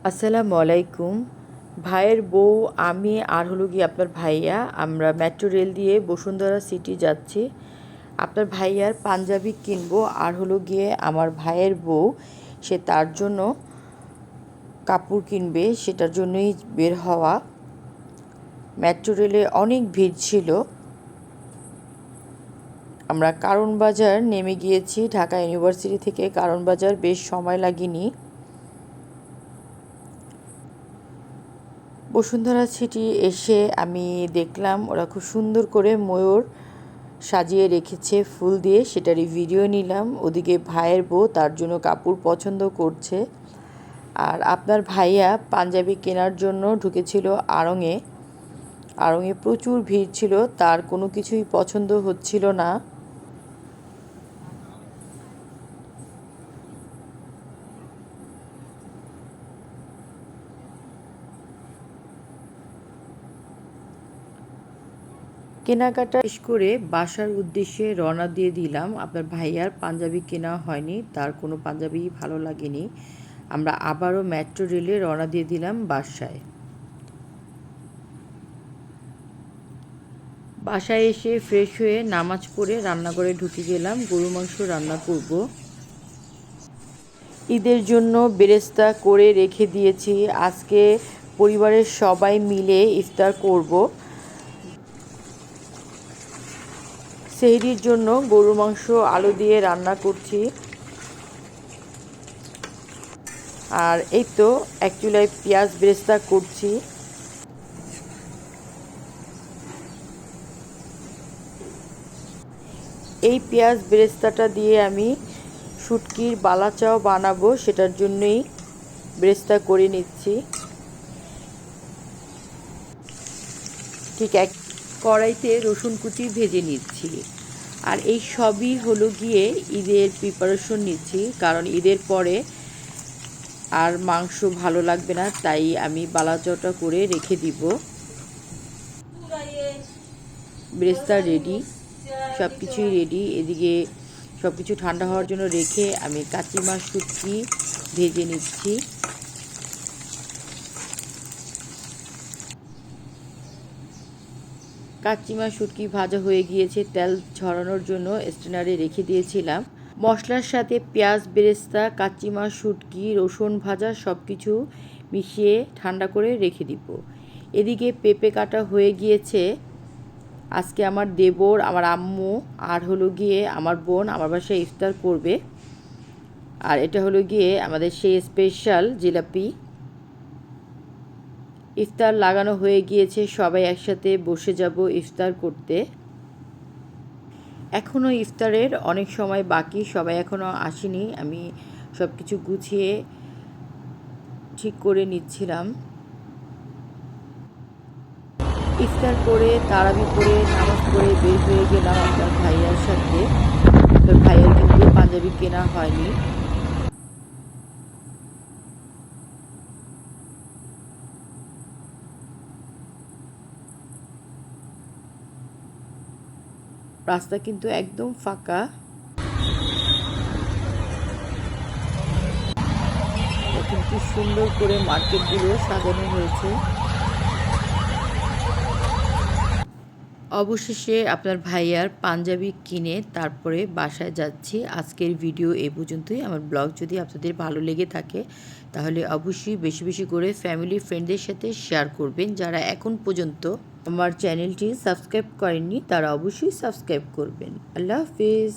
আসসালামু আলাইকুম। ভাইয়ের বউ, আমি আর হলো গিয়ে আপনার ভাইয়া, আমরা মেট্রো রেল দিয়ে বসুন্ধরা সিটি যাচ্ছি। আপনার ভাইয়ার পাঞ্জাবি কিনবো, আর হলো গিয়ে আমার ভাইয়ের বউ, সে তার জন্য কাপড় কিনবে, সেটার জন্যই বের হওয়া। মেট্রো রেলে অনেক ভিড় ছিল। আমরা কারণ বাজার নেমে গিয়েছি। ঢাকা ইউনিভার্সিটি থেকে কারণ বাজার বেশ সময় লাগেনি। বসুন্ধরা সিটি এসে আমি দেখলাম ওরা খুব সুন্দর করে ময়ূর সাজিয়ে রেখেছে ফুল দিয়ে, সেটারই ভিডিও নিলাম। ওদিকে ভাইয়ের বউ তার জন্য কাপড় পছন্দ করছে। আর আপনার ভাইয়া পাঞ্জাবি কেনার জন্য ঢুকেছিল আড়ংয়ে। আড়ংয়ে প্রচুর ভিড় ছিল, তার কোনো কিছুই পছন্দ হচ্ছিল না। কেনাকাটা শেষ করে বাসার উদ্দেশ্যে রওনা দিয়ে দিলাম। আপনার ভাইয়ার পাঞ্জাবি কেনা হয়নি, তার কোনো পাঞ্জাবি ভালো লাগেনি। আমরা আবারও মেট্রো রেলে রওনা দিয়ে দিলাম বাসায়। বাসায় এসে ফ্রেশ হয়ে নামাজ পড়ে রান্নাঘরে ঢুকে গেলাম। গরু মাংস রান্না করব। ঈদের জন্য বেরেস্তা করে রেখে দিয়েছি। আজকে পরিবারের সবাই মিলে ইফতার করব। সেহরির জন্য গরু মাংস আলু দিয়ে রান্না করছি। আর এই তো এক চুলায় পেঁয়াজ বেরেস্তা করছি। এই পেঁয়াজ বেরেস্তাটা দিয়ে আমি শুটকির বালাচাও বানাবো, সেটার জন্যই বেরেস্তা করে নিচ্ছি। ঠিক এক কড়াইতে রসুন কুচি ভেজে নিচ্ছি। আর এই সবই হলো গিয়ে ঈদের প্রিপারেশন নিচ্ছি, কারণ ঈদের পরে আর মাংস ভালো লাগবে না, তাই আমি বালাচাওটা করে রেখে দিব। বেরেস্তা রেডি, সব কিছুই রেডি। এদিকে সব কিছু ঠান্ডা হওয়ার জন্য রেখে আমি কাঁচি মাছ শুটকি ভেজে নিচ্ছি। কাঁচি মাছ শুটকি ভাজা হয়ে গিয়েছে, তেল ঝরানোর জন্য স্ট্রেনারে রেখে দিয়েছিলাম। মশলার সাথে পেঁয়াজ বেরেস্তা, কাঁচি মাছ শুটকি, রসুন ভাজা সব কিছু মিশিয়ে ঠান্ডা করে রেখে দিব। এদিকে পেঁপে কাটা হয়ে গিয়েছে। আজকে আমার দেবর, আমার আম্মু আর হলো গিয়ে আমার বোন আমার বাসায় ইফতার করবে। আর এটা হলো গিয়ে আমাদের সেই স্পেশাল জিলাপি। ইফতার লাগানো হয়ে গিয়েছে, সবাই একসাথে বসে যাব ইফতার করতে। এখনও ইফতারের অনেক সময় বাকি, সবাই এখনও আসেনি। আমি সব কিছু গুছিয়ে ঠিক করে নিচ্ছিলাম। ইফতার করে তারাবি পড়ে নামাজ পড়ে বের হয়ে গেলাম আপনার ভাইয়ার সাথে। আপনার ভাইয়ার কিন্তু পাঞ্জাবি কেনা হয়নি। রাস্তা কিন্তু একদম ফাঁকা। কিন্তু সুন্দর করে মার্কেটগুলো সাজানো হয়েছে। অবশেষে আপনার ভাইয়ার পাঞ্জাবি কিনে তারপরে বাসায় যাচ্ছি। আজকের ভিডিও এই পর্যন্তই। আমার ব্লগ যদি আপনাদের ভালো লেগে থাকে তাহলে অবশ্যই বেশি বেশি করে ফ্যামিলি ফ্রেন্ডদের সাথে শেয়ার করবেন। যারা এখন পর্যন্ত আমার চ্যানেলটি সাবস্ক্রাইব করেননি তারা অবশ্যই সাবস্ক্রাইব করবেন। আল্লাহ হাফিজ।